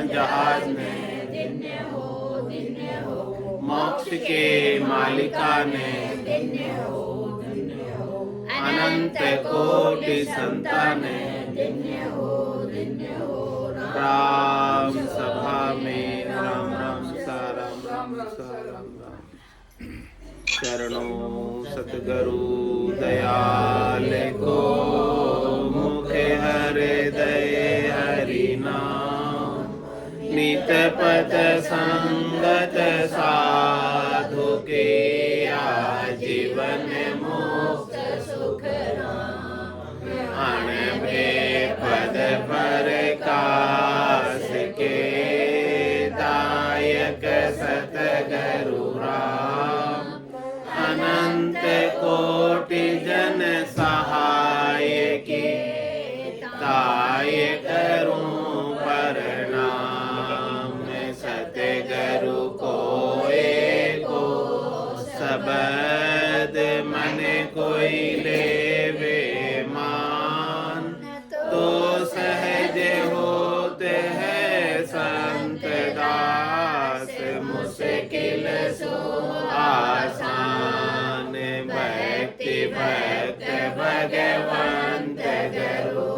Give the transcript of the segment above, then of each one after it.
उड़ान जहाज ने, मोक्ष के मालिका ने, अनंत कोटि संताने, राम सभा में राम राम सा राम राम सा राम राम। चरणों सतगुरु दयाल को, मुखे हृदय हरि नाम। नित पथ संगत साधु के, आजीवन मुक्त सुख राम। अणभे पद प्रकाश के, दायक सतगुरु राम। अनंत कोटि जन सहाय के, ताय करूं प्रणाम। सतगुरु को एको शब्द मन कोई लेवे मान। तो सहज होते हैं संत दास, मुश्किल सो आसान। भक्ति भक्त भगवंत गुरु,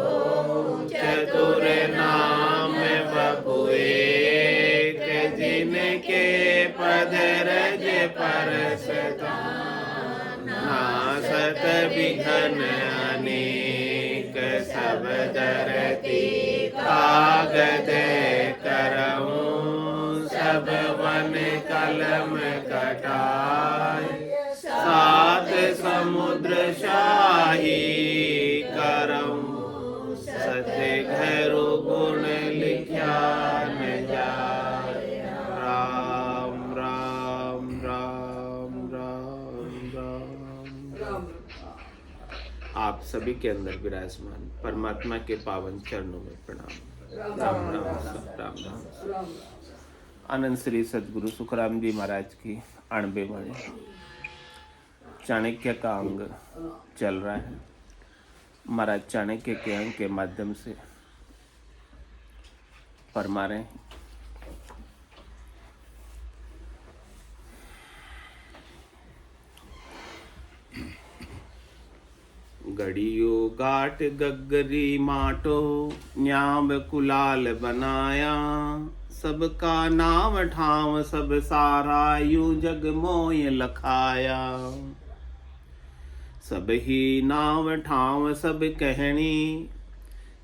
चतुर नाम बपु एक। जिनके पद रज परसता, नासत विघ्न अनेक। सब धरती कागद करऊं, सब वन कलम कटाए। सात समुद्र शाही करऊं, सतगुरु गुण लिखा न जाए। राम राम राम राम राम। आप सभी के अंदर विराजमान परमात्मा के पावन चरणों में प्रणाम। राम राम राम राम। आनंद श्री सदगुरु सुखराम जी महाराज की 98वां चाणक्य का अंग चल रहा है। महाराज चाणक्य के अंग के माध्यम से फरमा रहे हैं, गड़ियो गाट गगरी माटो, न्याम कुलाल बनाया। सबका नाम ठाम सब सारा, यूं जग मोय लखाया। सब ही नाम ठाम सब कहनी,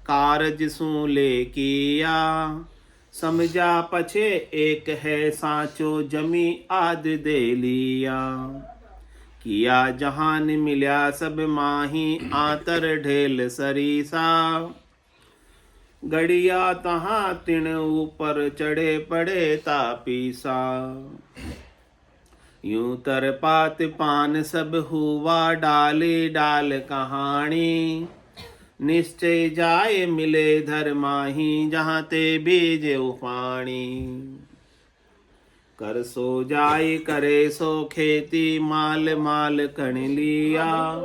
कारज सू ले किया। समझा पछे एक है साचो, जमी आद दे लिया। किया जहान मिल्या सब माही, आतर ढेल सरीसा। गड़िया तहाँ तिण ऊपर चढ़े पड़े तापीसा। यूं तर पात पान सब हुआ, डाले डाल कहानी। निश्चय जाए मिले धर्माही, जहाँ ते बीज उपाणी। कर सो जाए करे सो खेती, माल माल कण लिया।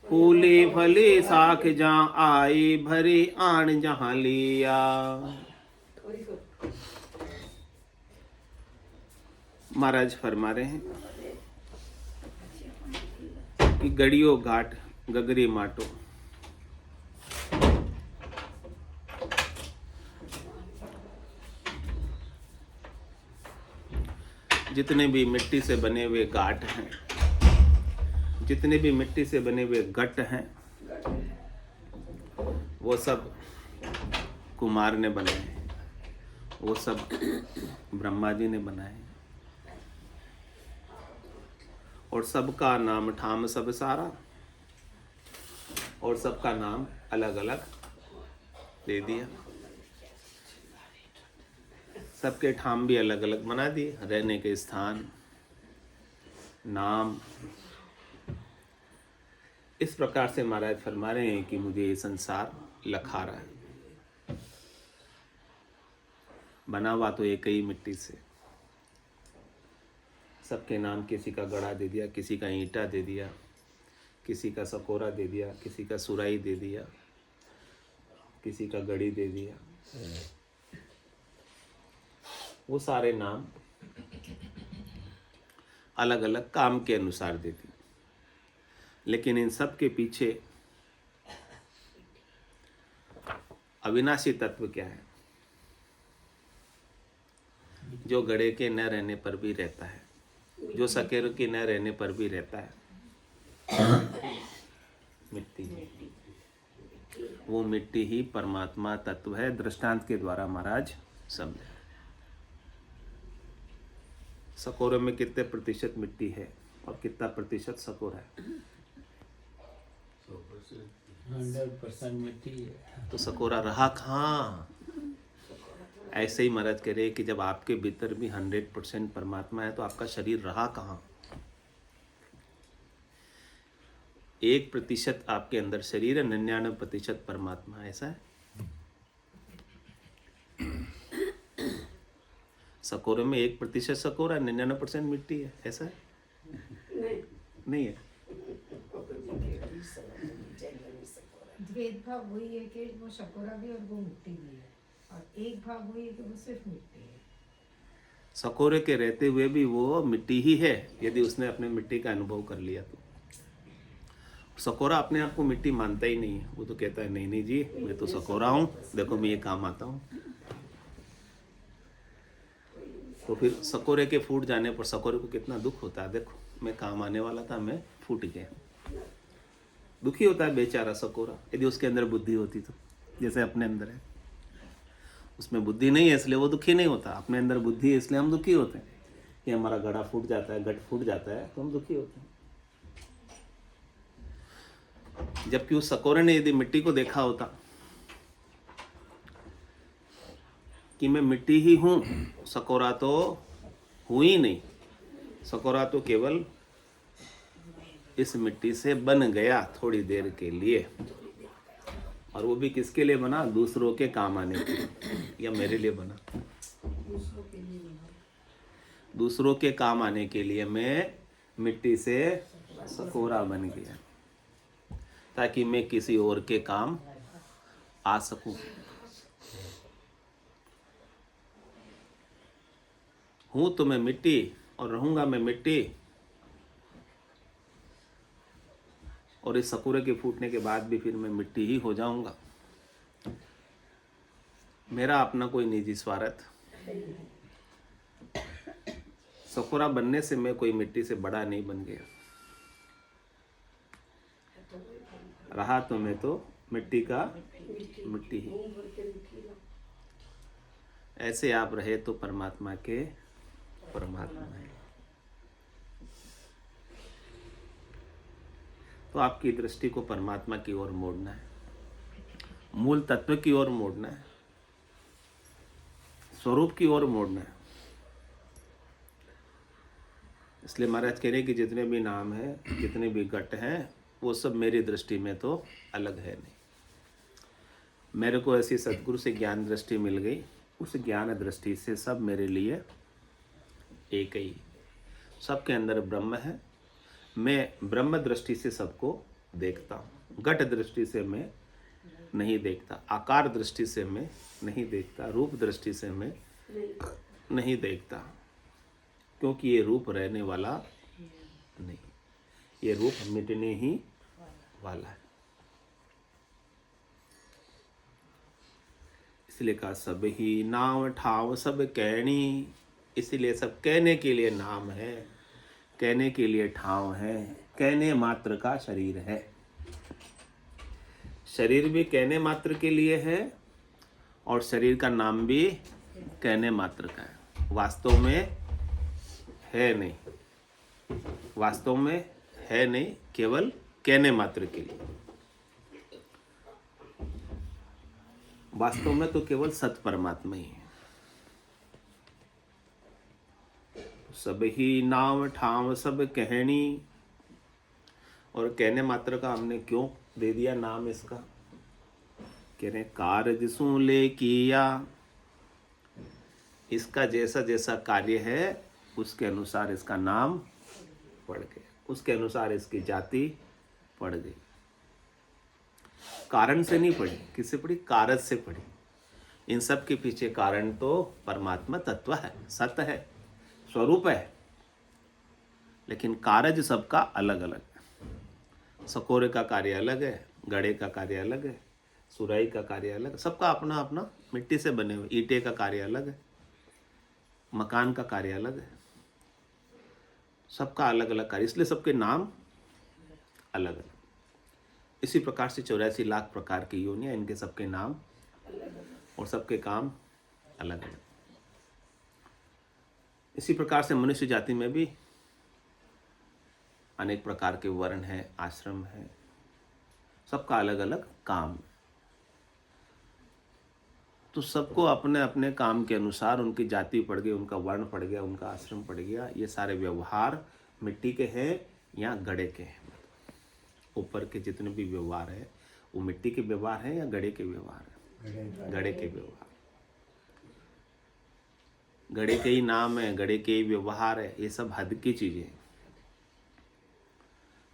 फूली फली साख जहाँ आई, भरी आन जहाँ लिया। महाराज फरमा रहे हैं कि गड़ियो घाट गगरी माटो, जितने भी मिट्टी से बने हुए घाट हैं, जितने भी मिट्टी से बने हुए घट हैं, वो सब कुमार ने बनाए, वो सब ब्रह्मा जी ने बनाए। और सबका नाम ठाम सब सारा, और सबका नाम अलग अलग दे दिया। सबके ठाम भी अलग अलग बना दिए, रहने के स्थान, नाम। इस प्रकार से महाराज फरमा रहे हैं कि मुझे ये संसार लखा रहा है। बना हुआ तो एक ही मिट्टी से, सबके नाम किसी का गड़ा दे दिया, किसी का ईंटा दे दिया, किसी का सकोरा दे दिया, किसी का सुराई दे दिया, किसी का गड़ी दे दिया। वो सारे नाम अलग अलग काम के अनुसार देती, लेकिन इन सब के पीछे अविनाशी तत्व क्या है, जो घड़े के न रहने पर भी रहता है, जो सकेर के न रहने पर भी रहता है, मिट्टी। वो मिट्टी ही परमात्मा तत्व है। दृष्टांत के द्वारा महाराज समझे। सकोरे में कितने प्रतिशत मिट्टी है और कितना प्रतिशत सकोरा है? 100% मिट्टी है। तो सकोरा रहा कहाँ? ऐसे ही महाराज कह रहे कि जब आपके भीतर भी 100% परमात्मा है तो आपका शरीर रहा कहाँ? 1% आपके अंदर शरीर है, 99% परमात्मा। ऐसा है? सकोरे में 1% सकोरा, 99% मिट्टी है। ऐसा है? नहीं है। द्वैत भाव वही है कि वो सकोरा भी और वो मिट्टी भी है, और एक भाव वही है कि वो सिर्फ मिट्टी है। सकोरे के रहते हुए भी वो मिट्टी ही है, यदि उसने अपने मिट्टी का अनुभव कर लिया तो। सकोरा अपने आप को मिट्टी मानता ही नहीं है। वो तो कहता है नहीं नहीं जी, मैं तो सकोरा हूँ, देखो मैं ये काम आता हूँ। तो फिर सकोरे के फूट जाने पर सकोरे को कितना दुख होता है। देखो मैं काम आने वाला था, मैं फूट गया। दुखी होता है बेचारा सकोरा। यदि उसके अंदर बुद्धि होती तो, जैसे अपने अंदर है। उसमें बुद्धि नहीं है इसलिए वो दुखी नहीं होता, अपने अंदर बुद्धि है इसलिए हम दुखी होते हैं कि हमारा घड़ा फूट जाता है, घट फूट जाता है तो हम दुखी होते हैं। जबकि उस सकोरे ने यदि मिट्टी को देखा होता कि मैं मिट्टी ही हूं, सकोरा तो हूं ही नहीं, सकोरा तो केवल इस मिट्टी से बन गया थोड़ी देर के लिए, और वो भी किसके लिए बना? दूसरों के काम आने के लिए, या मेरे लिए बना? दूसरों के काम आने के लिए मैं मिट्टी से सकोरा बन गया, ताकि मैं किसी और के काम आ सकूं। हूं तो मैं मिट्टी और रहूंगा मैं मिट्टी, और इस सकोरे के फूटने के बाद भी फिर मैं मिट्टी ही हो जाऊंगा। मेरा अपना कोई निजी स्वार्थ, सकोरा बनने से मैं कोई मिट्टी से बड़ा नहीं बन गया। रहा तो मैं तो मिट्टी का मिट्टी ही। ऐसे आप रहे तो परमात्मा के परमात्मा है। तो आपकी दृष्टि को परमात्मा की ओर मोड़ना है, मूल तत्व की ओर मोड़ना है, स्वरूप की ओर मोड़ना है। इसलिए महाराज कह रहे कि जितने भी नाम है, जितने भी घट हैं, वो सब मेरी दृष्टि में तो अलग है नहीं। मेरे को ऐसी सदगुरु से ज्ञान दृष्टि मिल गई, उस ज्ञान दृष्टि से सब मेरे लिए एक ही। सबके अंदर ब्रह्म है, मैं ब्रह्म दृष्टि से सबको देखता हूँ। घट दृष्टि से मैं नहीं देखता, आकार दृष्टि से मैं नहीं देखता, रूप दृष्टि से मैं नहीं देखता, क्योंकि ये रूप रहने वाला नहीं, ये रूप मिटने ही वाला है। इसलिए कहा सब ही नाम ठाव सब कहनी, इसलिए सब कहने के लिए नाम है, कहने के लिए ठाव है, कहने मात्र का शरीर है। शरीर भी कहने मात्र के लिए है और शरीर का नाम भी कहने मात्र का है, वास्तव में है नहीं। वास्तव में है नहीं, केवल कहने मात्र के लिए। वास्तव में तो केवल सत परमात्मा ही है। सब ही नाम ठाव सब कहनी, और कहने मात्र का हमने क्यों दे दिया नाम इसका? कह रहे कार्य सु ले किया, इसका जैसा जैसा कार्य है उसके अनुसार इसका नाम पड़ गया, उसके अनुसार इसकी जाति पड़ गई। कारण से नहीं पड़ी, किससे पड़ी? कारज से पड़ी। इन सब के पीछे कारण तो परमात्मा तत्व है, सत्य है, स्वरूप है, लेकिन कार्य सबका अलग अलग है। सकोरे का कार्य अलग है, गड़े का कार्य अलग है, सुराई का कार्य अलग है, सबका अपना अपना, मिट्टी से बने हुए ईंटे का कार्य अलग है, मकान का कार्य अलग है, सबका अलग अलग कार्य, इसलिए सबके नाम अलग अलग। इसी प्रकार से 84 लाख प्रकार की योनियां, इनके सबके नाम और सबके काम अलग अलग। इसी प्रकार से मनुष्य जाति में भी अनेक प्रकार के वर्ण हैं, आश्रम है, सबका अलग अलग काम। तो सबको अपने अपने काम के अनुसार उनकी जाति पड़ गई, उनका वर्ण पड़ गया, उनका आश्रम पड़ गया, ये सारे व्यवहार मिट्टी के हैं या गड़े के हैं। ऊपर के जितने भी व्यवहार है वो मिट्टी के व्यवहार है या गड़े के व्यवहार है? गड़े के व्यवहार, गड़े के ही नाम है, गड़े के ही व्यवहार है, ये सब हद की चीजें हैं।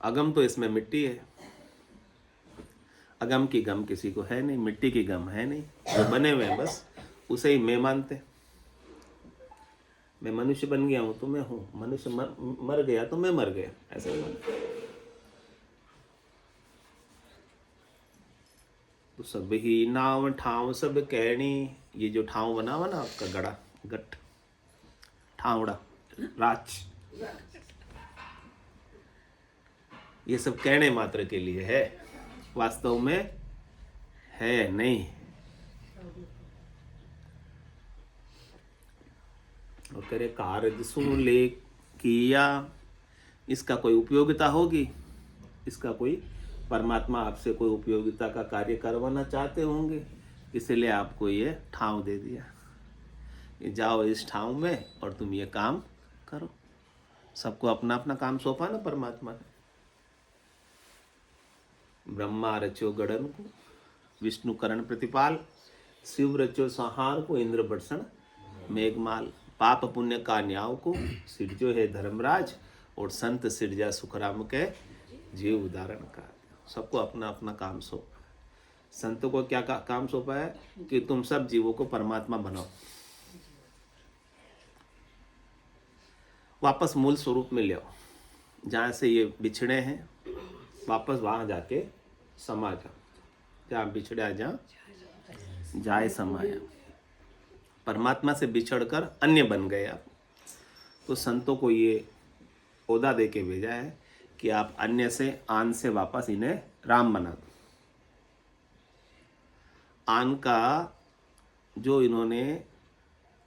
अगम तो इसमें मिट्टी है, अगम की गम किसी को है नहीं, मिट्टी की गम है नहीं, जो बने हुए हैं बस उसे ही मैं मानते। मैं मनुष्य बन गया हूं तो मैं हूं, मनुष्य मर गया तो मैं मर गया, ऐसा मानते। तो सब ही नाव ठाव सब कहनी, ये जो ठाव बना हुआ ना आपका गड़ा, गठ, ठावड़ा, राच, ये सब कहने मात्र के लिए है, वास्तव में है नहीं। और कह रहे कार्य सुन ले किया, इसका कोई उपयोगिता होगी, इसका कोई, परमात्मा आपसे कोई उपयोगिता का कार्य करवाना चाहते होंगे, इसलिए आपको ये ठाव दे दिया, ये जाओ इस ठाव में और तुम ये काम करो। सबको अपना अपना काम सौंपा ना परमात्मा ने। ब्रह्मा रचो गड़न को, विष्णु करण प्रतिपाल, शिव रचो संहार को, इंद्र बरसण मेघमाल, पाप पुण्य का न्याव को सिरजो है धर्मराज, और संत सिरजा सुखराम के जीव उदाहरण का। सबको अपना अपना काम सौंपा। संतों को क्या काम सौंपा है कि तुम सब जीवों को परमात्मा बनाओ, वापस मूल स्वरूप में ले आओ, जहाँ से ये बिछड़े हैं वापस वहाँ जाके समा जाओ, जहाँ बिछड़ा जहाँ जाए समाया। परमात्मा से बिछड़कर अन्य बन गए आप। तो संतों को ये ओदा दे के भेजा है कि आप अन्य से, आन से वापस इन्हें राम बना दो। आन का जो इन्होंने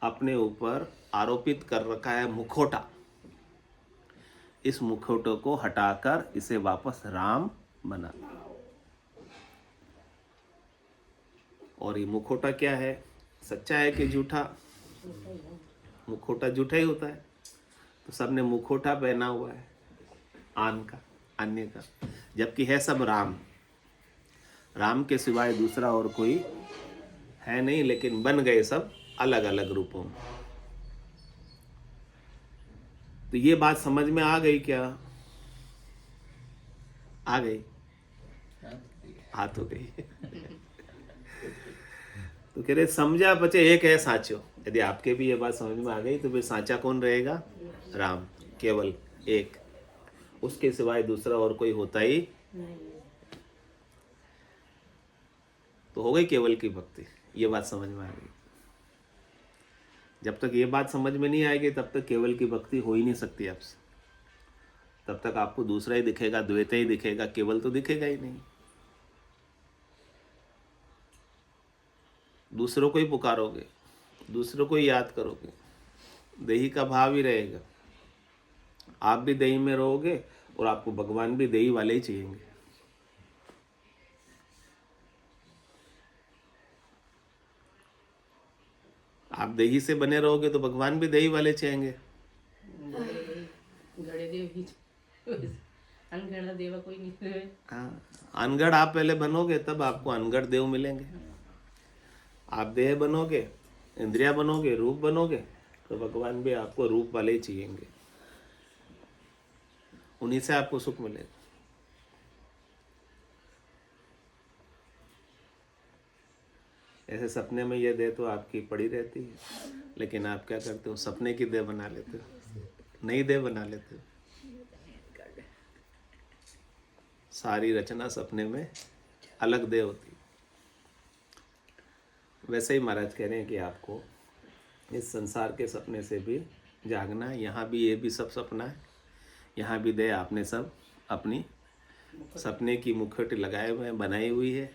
अपने ऊपर आरोपित कर रखा है मुखौटा, इस मुखौटे को हटाकर इसे वापस राम बना दो। और ये मुखौटा क्या है, सच्चा है कि झूठा? मुखौटा झूठा ही होता है। तो सबने मुखौटा पहना हुआ है आन का, अन्य का, जबकि है सब राम। राम के सिवाय दूसरा और कोई है नहीं, लेकिन बन गए सब अलग अलग रूपों में। तो ये बात समझ में आ गई क्या? आ गई, हाथ हो गई। तो कह रहे समझा बचे एक है साचो। यदि आपके भी ये बात समझ में आ गई तो फिर साचा कौन रहेगा? राम, केवल एक, उसके सिवाय दूसरा और कोई होता ही तो हो गई केवल की भक्ति। ये बात समझ में आ गई। जब तक ये बात समझ में नहीं आएगी तब तक केवल की भक्ति हो ही नहीं सकती आपसे। तब तक आपको दूसरा ही दिखेगा, द्वैत ही दिखेगा, केवल तो दिखेगा ही नहीं। दूसरों को ही पुकारोगे, दूसरों को ही याद करोगे, देही का भाव ही रहेगा। आप भी देही में रहोगे और आपको भगवान भी देही वाले ही चाहिएंगे। आप देही से बने रहोगे तो भगवान भी देही वाले चाहेंगे। अनगढ़ देवा कोई नहीं है। हाँ, अनगढ़ आप पहले बनोगे तब आपको अनगढ़ देव मिलेंगे। आप देह बनोगे, इंद्रिया बनोगे, रूप बनोगे तो भगवान भी आपको रूप वाले ही चाहिएंगे। उन्हीं से आपको सुख मिलेगा। ऐसे सपने में ये देह तो आपकी पड़ी रहती है, लेकिन आप क्या करते हो, सपने की देह बना लेते हो, नई देह बना लेते हो। सारी रचना सपने में अलग देह होती। वैसे ही महाराज कह रहे हैं कि आपको इस संसार के सपने से भी जागना है। यहाँ भी ये भी सब सपना है, यहाँ भी देह आपने सब अपनी सपने की मुखौटे लगाए हुए हैं, बनाई हुई है।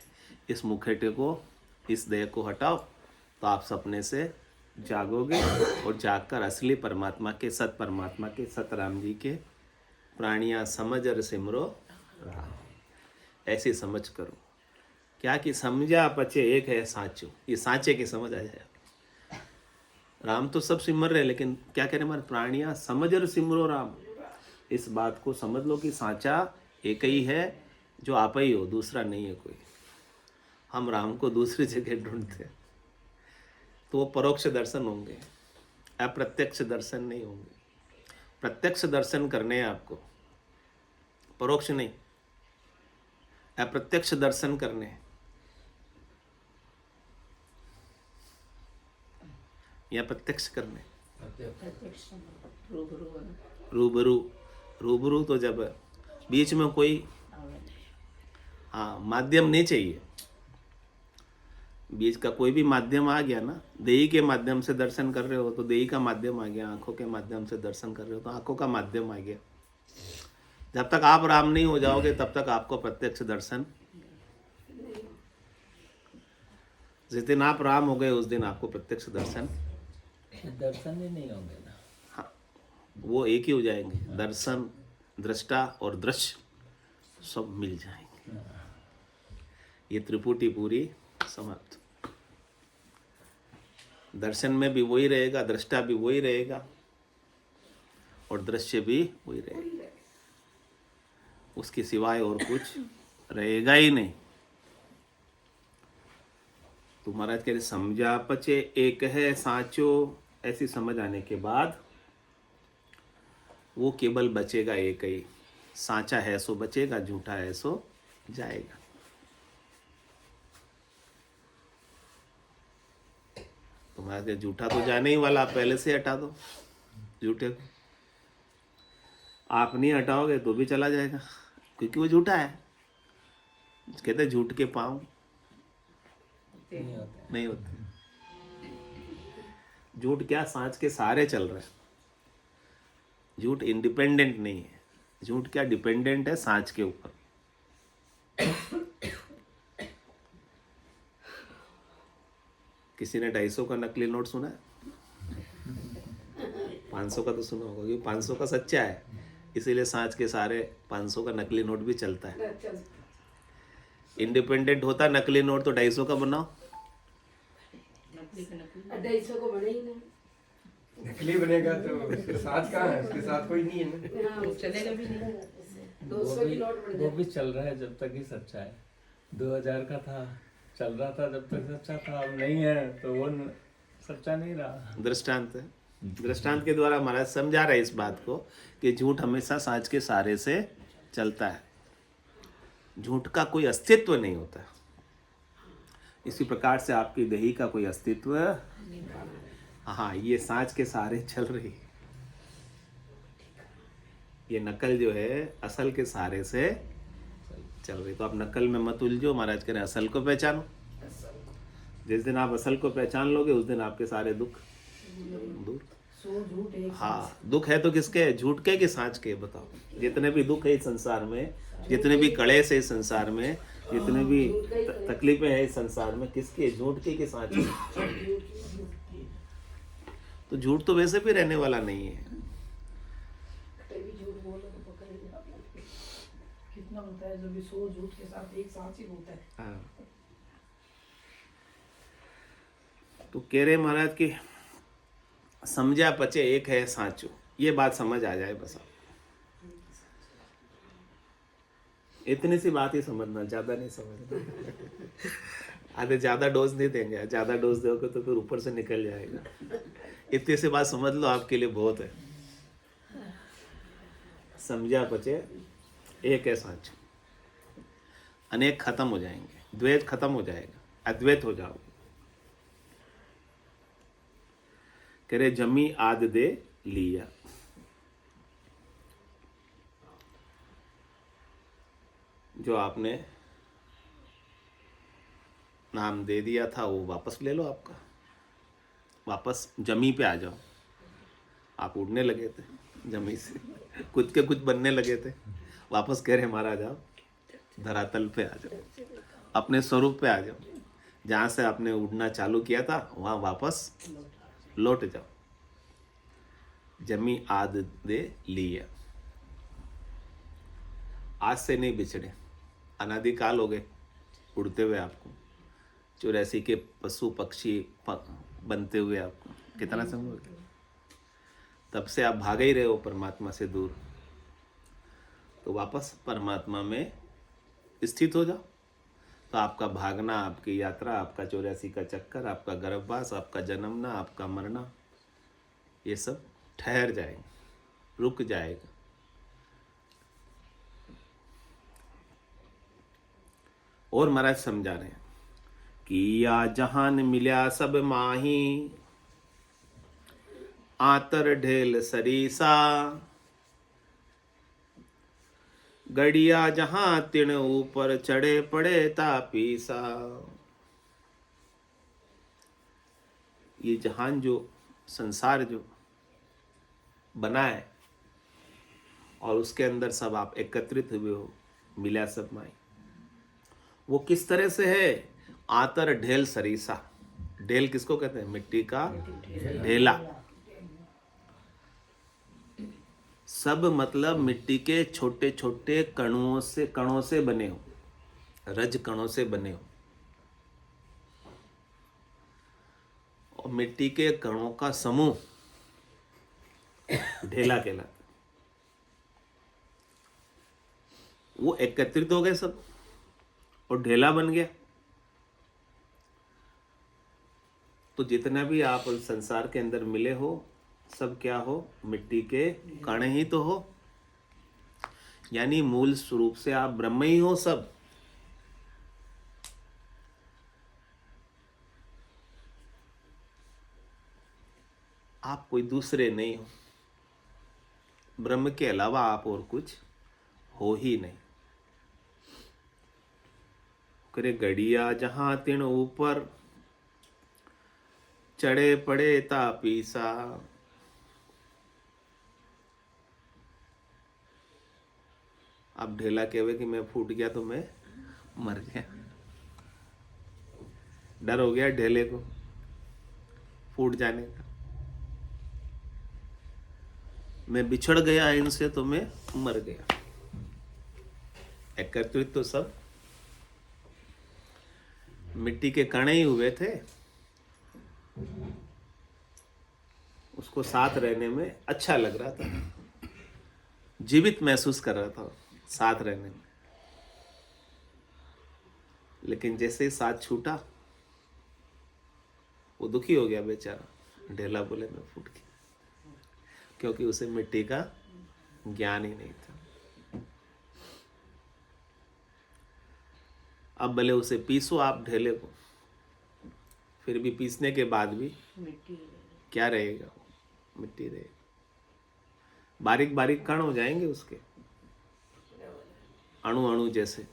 इस मुखौटे को, इस देह को हटाओ तो आप सपने से जागोगे और जागकर असली परमात्मा के, सत परमात्मा के, सत राम जी के प्राणियाँ समझ और सिमरो राम, ऐसी समझ करो। क्या कि समझा पचे एक है साचो, ये साँचे की समझ आ जाए। राम तो सब सिमर रहे, लेकिन क्या कह रहे हमारे प्राणियाँ समझ और सिमरो राम। इस बात को समझ लो कि साँचा एक ही है, जो आप ही हो, दूसरा नहीं है कोई। हम राम को दूसरी जगह ढूंढते, तो वो परोक्ष दर्शन होंगे, अप्रत्यक्ष दर्शन नहीं होंगे। प्रत्यक्ष दर्शन करने हैं आपको, परोक्ष नहीं, अप्रत्यक्ष दर्शन करने हैं। या प्रत्यक्ष करने, रूबरू रूबरू। रूबरू तो जब बीच में कोई माध्यम नहीं चाहिए, बीच का कोई भी माध्यम आ गया ना, देही के माध्यम से दर्शन कर रहे हो तो देही का माध्यम आ गया, आंखों के माध्यम से दर्शन कर रहे हो तो आंखों का माध्यम आ गया। जब तक आप राम नहीं हो जाओगे तब तक आपको प्रत्यक्ष दर्शन, जिस दिन आप राम हो गए उस दिन आपको प्रत्यक्ष दर्शन, दर्शन ही नहीं होंगे ना। हाँ, वो एक ही हो जाएंगे। दर्शन, दृष्टा और दृश्य सब मिल जाएंगे। ये त्रिपुटी पूरी समाप्त। दर्शन में भी वही रहेगा, दृष्टा भी वही रहेगा और दृश्य भी वही रहेगा, उसके सिवाय और कुछ रहेगा ही नहीं। तो महाराज कह रहे समझा पचे एक है साचो, ऐसी समझ आने के बाद वो केवल बचेगा एक ही। साचा है सो बचेगा, झूठा है सो जाएगा। तो महाराज कह झूठा तो जाने ही वाला, आप पहले से हटा दो झूठे को। आप नहीं हटाओगे तो भी चला जाएगा, क्योंकि वो झूठा है। कहते झूठ के पाँव नहीं होते। झूठ क्या सांच के सहारे चल रहा है, झूठ इंडिपेंडेंट नहीं है। झूठ क्या डिपेंडेंट है सांच के ऊपर। किसी ने 250 का नकली नोट सुना है? 500 का तो सुना होगा, क्योंकि 500 का सच्चा है, इसीलिए सांच के सहारे 500 का नकली नोट भी चलता है। इंडिपेंडेंट होता नकली नोट तो 250 का बनाओ। नकली का नकली 250 को बने ही नहीं। नकली बनेगा तो उसके साथ कहाँ है, उसके साथ कोई नहीं है ना। तो चलेगा भी नहीं। 200 की नोट बन वो भी चल रहा है जब तक ही सच्चा है। 2000 का था, चल रहा था जब तक सच्चा था, अब नहीं है तो वो सच्चा नहीं रहा। दृष्टांत है। दृष्टांत के द्वारा महाराज समझा रहे इस बात को कि झूठ हमेशा सांच के सहारे से चलता है, झूठ का कोई अस्तित्व नहीं होता। इसी प्रकार से आपकी देही का कोई अस्तित्व, हाँ, ये सांच के सहारे चल रही है। ये नकल जो है असल के सहारे से चल रही। तो आप नकल में मत उलझो, महाराज कह रहे हैं असल को पहचानो। जिस दिन आप असल को पहचान लोगे उस दिन आपके सारे दुख दूर। हाँ, दुख है तो किसके है, झूठ के कि सांच के? बताओ। जितने भी दुख है इस संसार में, जितने भी कलेश है इस संसार में, जितने भी तकलीफें हैं इस संसार में, किसके? झूठ के कि सांच के? तो झूठ तो वैसे भी रहने वाला नहीं है। कितना होता है जब 100 झूठ के साथ एक सांच ही बोलता है। हाँ। तो कह रहे महाराज कि समझा पचे एक है सांचो, ये बात समझ आ जाए बस। आप इतनी सी बात ही समझना, ज्यादा नहीं समझना। आधे ज्यादा डोज नहीं देंगे, ज्यादा डोज दोगे तो फिर ऊपर से निकल जाएगा। इतनी सी बात समझ लो, आपके लिए बहुत है। समझा पचे एक है सांचो, अनेक खत्म हो जाएंगे, द्वैत खत्म हो जाएगा, अद्वैत हो जाओगे। कह रहे जमी आद दे लिया। जो आपने नाम दे दिया था वो वापस ले लो, आपका वापस जमी पे आ जाओ। आप उड़ने लगे थे जमी से, कुछ के कुछ बनने लगे थे, वापस कह रहे महाराज आप धरातल पे आ जाओ, अपने स्वरूप पे आ जाओ। जहाँ से आपने उड़ना चालू किया था वहाँ वापस लौट जाओ। जमी आद दे लिया। आज से नहीं बिछड़े, अनादिकाल हो गए उड़ते हुए आपको, 84 के पशु पक्षी बनते हुए आपको कितना समय हो गया। तब से आप भागे ही रहे हो परमात्मा से दूर, तो वापस परमात्मा में स्थित हो जाओ। तो आपका भागना, आपकी यात्रा, आपका 84 का चक्कर, आपका गर्भवास, आपका जन्मना, आपका मरना, ये सब ठहर जाएगा, रुक जाएगा। और महाराज समझा रहे हैं कि या जहान मिल्या सब माही, आतर ढेल सरीसा, गड़िया जहां तिण ऊपर चढ़े पड़े तापीसा। ये जहान जो संसार जो बना है और उसके अंदर सब आप एकत्रित हुए हो, मिला सब माई, वो किस तरह से है। आतर ढेल सरीसा। ढेल किसको कहते हैं? मिट्टी का ढेला। सब मतलब मिट्टी के छोटे छोटे कणों से बने हो, रज कणों से बने हो। और मिट्टी के कणों का समूह ढेला कहलाता। वो एकत्रित हो गए सब और ढेला बन गया। तो जितना भी आप संसार के अंदर मिले हो, सब क्या हो? मिट्टी के कण ही तो हो। यानी मूल स्वरूप से आप ब्रह्म ही हो सब। आप कोई दूसरे नहीं हो। ब्रह्म के अलावा आप और कुछ हो ही नहीं। करे गड़िया जहां तिण ऊपर चढ़े पड़े तापीसा। अब ढेला कहवे कि मैं फूट गया तो मैं मर गया। डर हो गया ढेले को फूट जाने का। मैं बिछड़ गया इनसे तो मैं मर गया। एकत्रित तो सब मिट्टी के कण ही हुए थे। उसको साथ रहने में अच्छा लग रहा था, जीवित महसूस कर रहा था साथ रहने में। लेकिन जैसे ही साथ छूटा वो दुखी हो गया बेचारा। ढेला बोले मैं फूट गया, क्योंकि उसे मिट्टी का ज्ञान ही नहीं था। अब भले उसे पीसो आप ढेले को, फिर भी पीसने के बाद भी मिट्टी क्या रहेगा? मिट्टी रहेगा। बारीक बारीक कण हो जाएंगे उसके, अणु अणु जैसे,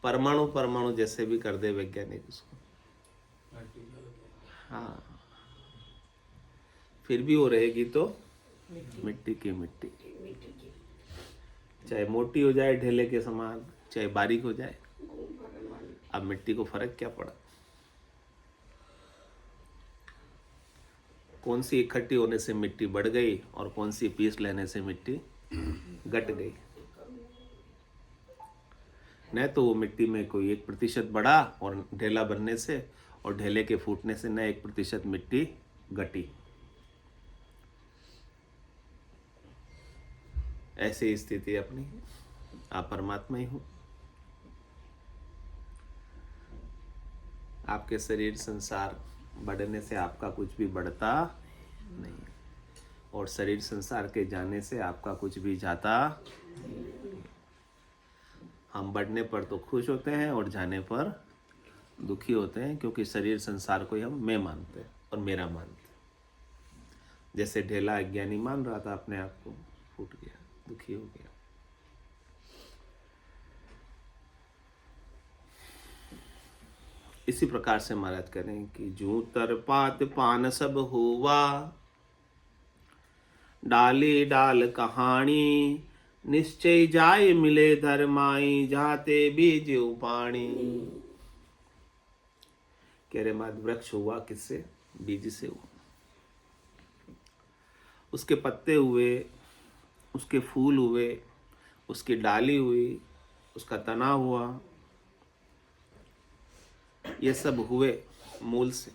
परमाणु परमाणु जैसे भी कर दे वैज्ञानिक उसको। हाँ, फिर भी वो रहेगी तो मिट्टी की मिट्टी। चाहे मोटी हो जाए ढेले के समान, चाहे बारीक हो जाए। अब मिट्टी को फर्क क्या पड़ा? कौन सी इकट्ठी होने से मिट्टी बढ़ गई और कौन सी पीस लेने से मिट्टी घट गई? न तो वो मिट्टी में कोई 1% बढ़ा और ढेला बनने से, और ढेले के फूटने से न 1% मिट्टी घटी। ऐसी स्थिति अपनी। आप परमात्मा ही हो। आपके शरीर संसार बढ़ने से आपका कुछ भी बढ़ता नहीं, और शरीर संसार के जाने से आपका कुछ भी जाता नहीं। हम बढ़ने पर तो खुश होते हैं और जाने पर दुखी होते हैं, क्योंकि शरीर संसार को हम मैं मानते हैं और मेरा मानते हैं। जैसे ढेला अज्ञानी मान रहा था अपने आप को, फूट गया, दुखी हो गया। इसी प्रकार से महाराज करें कि जू तरपात पान सब हुआ, डाली डाल कहानी, निश्चय जाय मिले धर्माई, जाते बीज उपाणी। कह रहे महाराज वृक्ष हुआ किससे? बीज से हुआ। उसके पत्ते हुए, उसके फूल हुए, उसकी डाली हुई, उसका तना हुआ, ये सब हुए मूल से।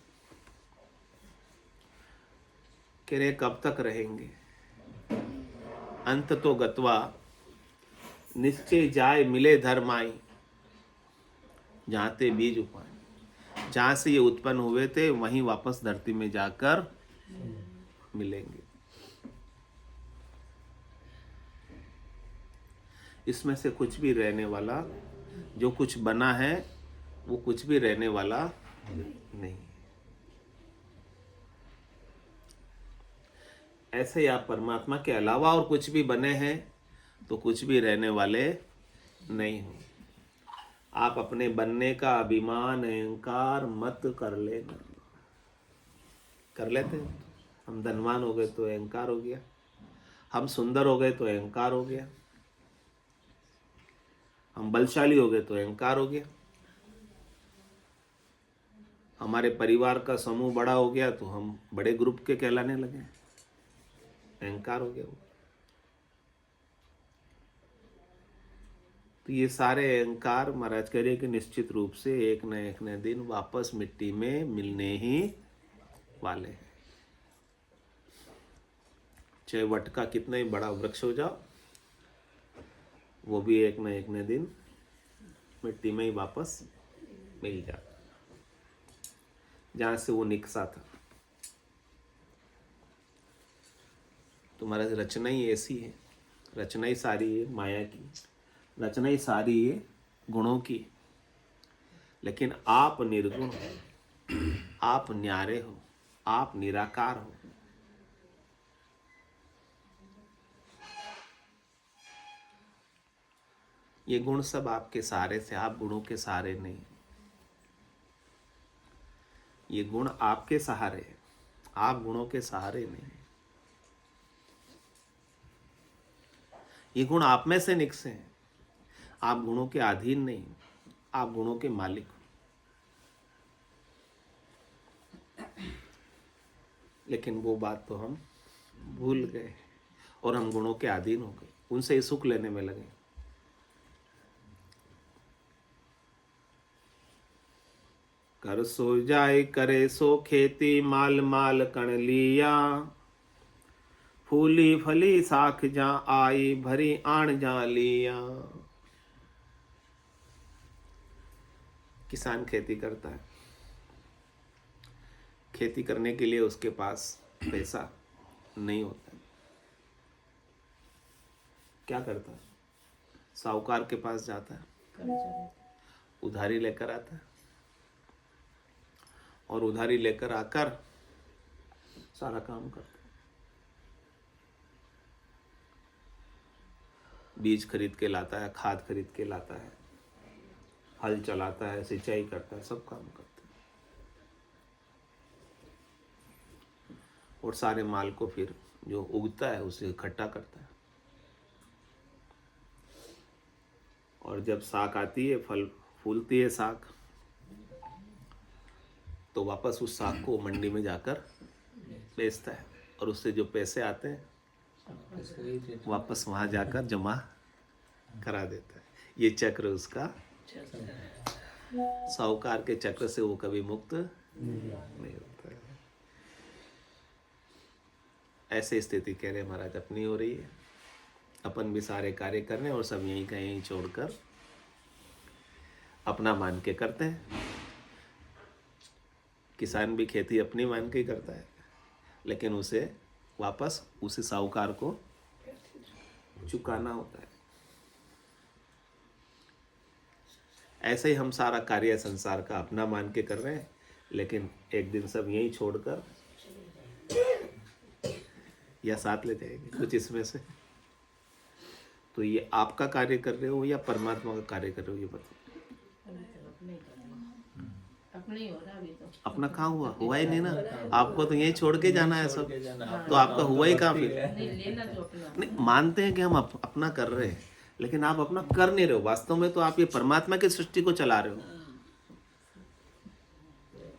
कह रहे कब तक रहेंगे? अंत तो गत्वा निश्चय जाय मिले धर्माई, जाते बीज उपाय। जहां से ये उत्पन्न हुए थे वहीं वापस धरती में जाकर मिलेंगे। इसमें से कुछ भी रहने वाला, जो कुछ बना है वो कुछ भी रहने वाला नहीं। ऐसे ही आप परमात्मा के अलावा और कुछ भी बने हैं तो कुछ भी रहने वाले नहीं हो। आप अपने बनने का अभिमान अहंकार मत कर लेना। कर लेते हैं। हम धनवान हो गए तो अहंकार हो गया, हम सुंदर हो गए तो अहंकार हो गया, हम बलशाली हो गए तो अहंकार हो गया, हमारे परिवार का समूह बड़ा हो गया तो हम बड़े ग्रुप के कहलाने लगे, अहंकार हो गया वो। तो ये सारे अहंकार महाराज कह रहे कि निश्चित रूप से एक न दिन वापस मिट्टी में मिलने ही वाले हैं। चाहे वट का कितना ही बड़ा वृक्ष हो जाओ, वो भी एक न दिन मिट्टी में ही वापस मिल जाता, जहां से वो निकसा था। तुम्हारा रचना ही ऐसी है, रचना ही सारी है माया की, रचना ही सारी है गुणों की। लेकिन आप निर्गुण हो, आप न्यारे हो, आप निराकार हो। ये गुण सब आपके सहारे से, आप गुणों के सहारे नहीं। ये गुण आपके सहारे है, आप गुणों के सहारे नहीं। ये गुण आप में से निकसे हैं, आप गुणों के अधीन नहीं, आप गुणों के मालिक हो। लेकिन वो बात तो हम भूल गए और हम गुणों के अधीन हो गए, उनसे ही सुख लेने में लगे। कर सो जाए करे सो खेती, माल माल कण लिया, फूली फली साख जा आई, भरी आण जा लिया। किसान खेती करता है, खेती करने के लिए उसके पास पैसा नहीं होता है। क्या करता है? साहूकार के पास जाता है, उधारी लेकर आता है और उधारी लेकर आकर सारा काम करता है। बीज खरीद के लाता है, खाद खरीद के लाता है, हल चलाता है, सिंचाई करता है, सब काम करता है। और सारे माल को फिर जो उगता है उसे इकट्ठा करता है। और जब साख आती है, फल फूलती है साख, तो वापस उस साख को मंडी में जाकर बेचता है और उससे जो पैसे आते हैं वापस वहां जाकर जमा करा देता है। ये चक्र उसका, साहूकार के चक्र से वो कभी मुक्त नहीं होता है। ऐसे स्थिति कह रहे महाराज अपनी हो रही है। अपन भी सारे कार्य कर रहे हैं और सब यहीं का यहीं छोड़कर अपना मान के करते हैं। किसान भी खेती अपनी मान के ही करता है, लेकिन उसे वापस उसी साहूकार को चुकाना होता है। ऐसे ही हम सारा कार्य संसार का अपना मान के कर रहे हैं, लेकिन एक दिन सब यहीं छोड़कर या साथ ले जाएंगे कुछ इसमें से? तो ये आपका कार्य कर रहे हो या परमात्मा का कार्य कर रहे हो, ये बताओ। अपने ही हो रहा अभी तो। अपना कहाँ हुआ ही नहीं ना। आपको तो यहीं छोड़ के जाना है सब, छोड़ के जाना। तो आपका हुआ ही कहाँ फिर? नहीं लेना जो अपना। नहीं, मानते हैं कि हम अपना कर रहे हैं, लेकिन आप अपना कर नहीं रहे हो वास्तव में। तो आप ये परमात्मा की सृष्टि को चला रहे हो।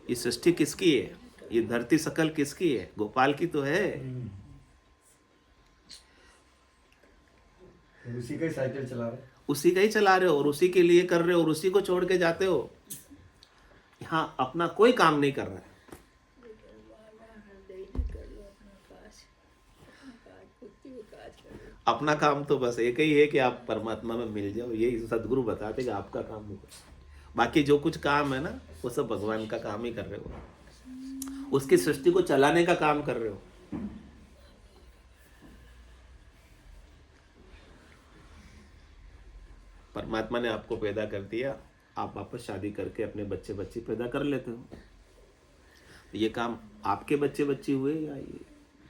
ये सृष्टि किसकी है? ये धरती सकल किसकी है? गोपाल की तो है। उसी का ही साइकिल चला रहे हैं। उसी का ही चला रहे हो और उसी के लिए कर रहे हो और उसी को छोड़ के जाते हो। यहाँ अपना कोई काम नहीं कर रहा है। अपना काम तो बस एक ही है कि आप परमात्मा में मिल जाओ। यही सदगुरु बताते कि आपका काम होगा। बाकी जो कुछ काम है ना, वो सब भगवान का काम ही कर रहे हो। उसकी सृष्टि को चलाने का काम कर रहे हो। परमात्मा ने आपको पैदा कर दिया, आप वापस शादी करके अपने बच्चे बच्ची पैदा कर लेते हो। ये काम आपके बच्चे बच्ची हुए या ये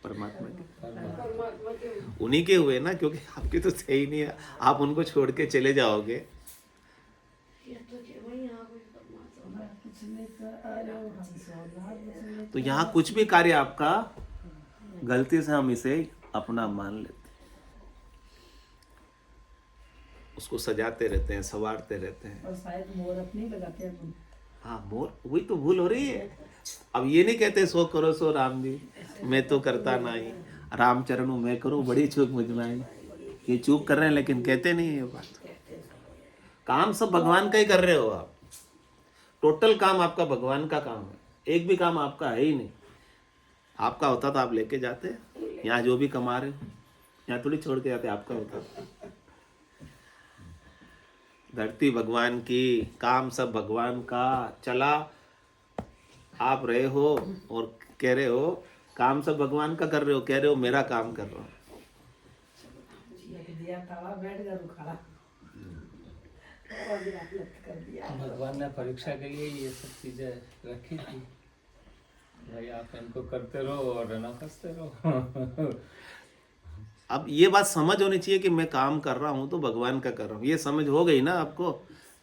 परमात्मा के? उन्हीं के हुए ना, क्योंकि आपके तो सही नहीं है। आप उनको छोड़ के चले जाओगे। तो यहाँ कुछ भी कार्य आपका गलती से हम इसे अपना मान लेते, उसको सजाते रहते हैं, संवारते रहते हैं। और शायद मोर अपने ही लगाते हैं अपन। हाँ, मोर, वही तो भूल हो रही है। अब ये नहीं कहते सो करो सो राम जी, मैं तो करता नहीं, राम चरणों मैं करूं बड़ी चूक मुझ में आई। ये चूक कर रहे हैं लेकिन कहते नहीं है ये बात। काम सब भगवान का ही कर रहे हो आप। टोटल काम आपका भगवान का काम है, एक भी काम आपका है ही नहीं। आपका होता तो आप लेके जाते। यहाँ जो भी कमा रहे हो यहाँ थोड़ी छोड़ के जाते, आपका होता। धरती भगवान की, काम सब भगवान का, चला आप रहे हो और कह रहे हो काम सब भगवान का कर रहे हो, कह रहे हो मेरा काम कर रहा हूँ। दिया खावा बैठ कर उखाड़ा और गलत कर दिया। भगवान ने परीक्षा के लिए ये सब चीजें रखी थी, भाई आप इनको करते रहो और ना फंसते रहो। अब ये बात समझ होनी चाहिए कि मैं काम कर रहा हूँ तो भगवान का कर रहा हूँ। ये समझ हो गई ना आपको,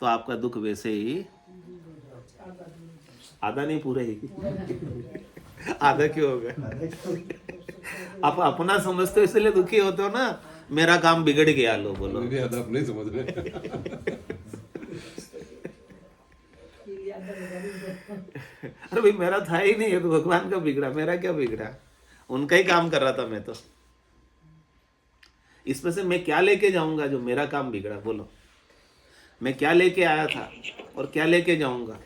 तो आपका दुख वैसे ही आधा नहीं पूरा ही आधा क्यों हो गया? आप अपना समझते हो इसलिए दुखी होते हो ना। मेरा काम बिगड़ गया, लो बोलो। भी आधा अपने ही समझ रहे हैं। अरे भाई मेरा था ही नहीं है तो भगवान का बिगड़ा, मेरा क्या बिगड़ा? उनका ही काम कर रहा था मैं तो। इसमें से मैं क्या लेके जाऊंगा जो मेरा काम बिगड़ा? बोलो, मैं क्या लेके आया था और क्या लेके जाऊंगा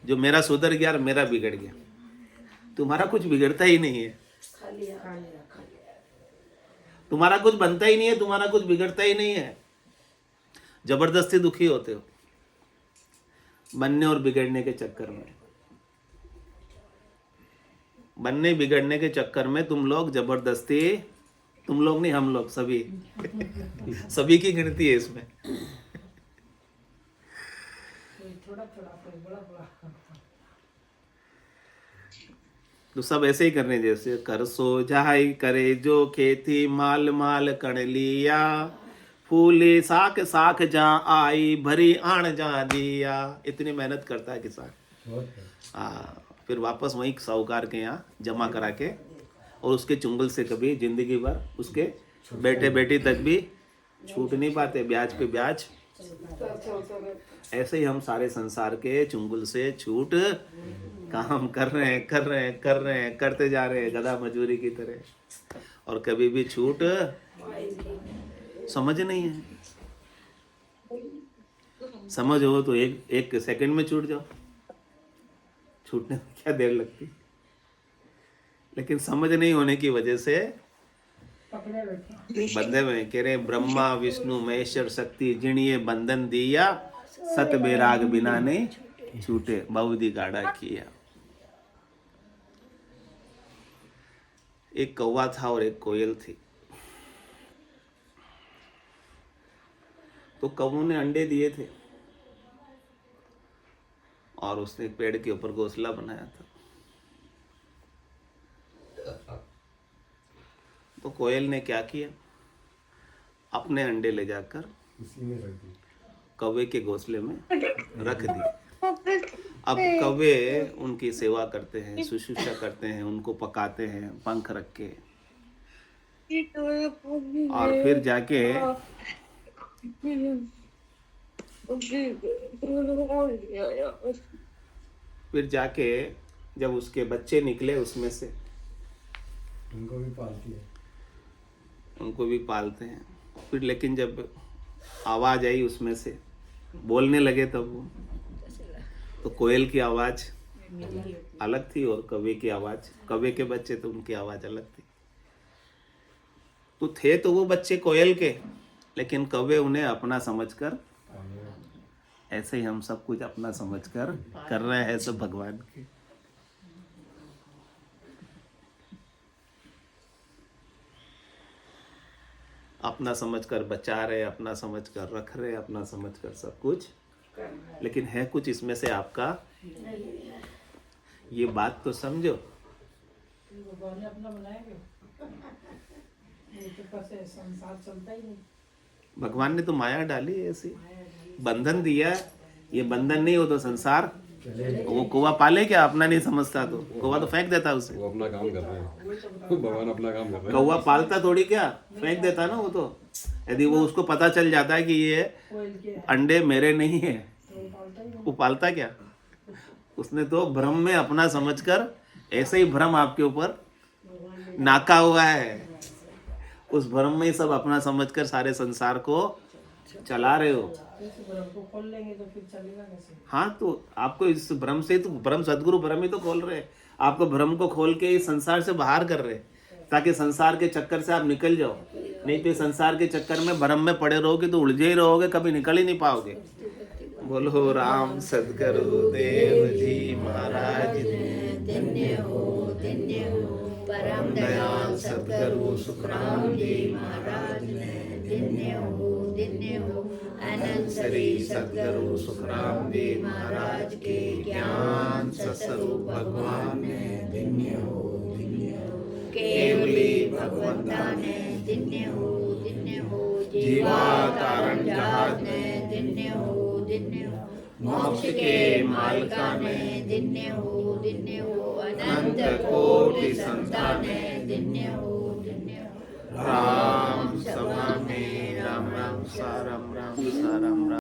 जो मेरा सुधर गया और मेरा बिगड़ गया? तुम्हारा कुछ बिगड़ता ही नहीं है, तुम्हारा कुछ बनता ही नहीं है, तुम्हारा कुछ बिगड़ता ही नहीं है। जबरदस्ती दुखी होते हो बनने और बिगड़ने के चक्कर में। बनने बिगड़ने के चक्कर में तुम लोग जबरदस्ती, तुम लोग नहीं हम लोग सभी सभी की गिनती है इसमें। थोड़ा थोड़ा कोई बड़ा बड़ा। तो सब ऐसे ही करने जैसे कर सो जाई करे जो खेती माल माल कण लिया, फूले साख साख जा आई भरी आण जा दिया। इतनी मेहनत करता है किसान, फिर वापस वहीं साहूकार के यहाँ जमा करा के और उसके चुंगल से कभी जिंदगी भर उसके बेटे बेटी तक भी छूट नहीं पाते, ब्याज पे ब्याज। ऐसे ही हम सारे संसार के चुंगल से छूट काम कर रहे हैं करते जा रहे हैं गधा मजूरी की तरह, और कभी भी छूट समझ नहीं है। समझ हो तो एक सेकंड में छूट जाओ, छूटने में क्या देर लगती। लेकिन समझ नहीं होने की वजह से पकड़े बैठे बंधे हुए कह रहे ब्रह्मा विष्णु महेश्वर शक्ति जिणिये बंधन दिया, सत बेराग बिना ने छूटे बहुदी गाड़ा किया। एक कौवा था और एक कोयल थी। तो कौवे ने अंडे दिए थे और उसने एक पेड़ के ऊपर घोंसला बनाया था। कोयल ने क्या किया, अपने अंडे ले जाकर उसी में रख दी। कौवे के घोंसले में रख दी। अब कौवे उनकी सेवा करते हैं, शुश्रूषा करते हैं, उनको पकाते हैं पंख रख के, और फिर जाके जब उसके बच्चे निकले उसमें से, उनको भी पालती है। उनको भी पालते हैं। फिर लेकिन जब आवाज आई उसमें से, बोलने लगे, तब वो तो कोयल की आवाज अलग थी और कौवे की आवाज, कौवे के बच्चे तो उनकी आवाज अलग थी। तो थे तो वो बच्चे कोयल के, लेकिन कौवे उन्हें अपना समझकर, ऐसे ही हम सब कुछ अपना समझकर कर रहे हैं सब भगवान के। अपना समझकर बचा रहे, अपना समझकर रख रहे, अपना समझकर सब कुछ, लेकिन है कुछ इसमें से आपका। ये बात तो समझो। भगवान ने अपना बनाया क्यों? ये तो बस है, संसार चलता ही नहीं। भगवान ने तो माया डाली है ऐसी, बंधन दिया है। ये बंधन नहीं हो तो संसार, वो कौवा पाले क्या, अपना नहीं समझता तो कौवा तो फेंक देता उसे। वो अपना काम कर रहे हैं, भगवान अपना काम कर रहे हैं। कौवा पालता थोड़ी क्या, फेंक देता ना वो तो। यदि वो उसको पता चल जाता है कि ये अंडे मेरे नहीं है, वो पालता क्या। उसने तो भ्रम में अपना समझकर, ऐसे ही भ्रम आपके ऊपर नाका हुआ है, उस भ्रम में ही सब अपना समझकर सारे संसार को चला रहे हो। को खोल लेंगे तो फिर चलेगा कैसे? हाँ, तो आपको इस भ्रम से, तो भ्रम सदगुरु भ्रम ही तो खोल रहे हैं आपको, भ्रम को खोल के इस संसार से बाहर कर रहे, ताकि संसार के चक्कर से आप निकल जाओ। नहीं तो संसार के चक्कर में भ्रम में पड़े रहोगे तो उलझे ही रहोगे, कभी निकल ही नहीं पाओगे। बोलो राम सदगुरु देव जी महाराज, धन्य हो परम दयाल सद्गुरु सुखराम जी महाराज ने, धन्य हो अनंत श्री सद्गुरु सुखराम जी महाराज के ज्ञान सत्स्वरूप भगवान ने, धन्य हो केवली भगवंता ने, धन्य हो जीवा तारण जहाज ने, धन्य हो मोक्ष के मालिका ने, धन्य हो अनंत कोटि संता ने, धन्य हो राम समा में राम राम सा राम राम सा राम राम।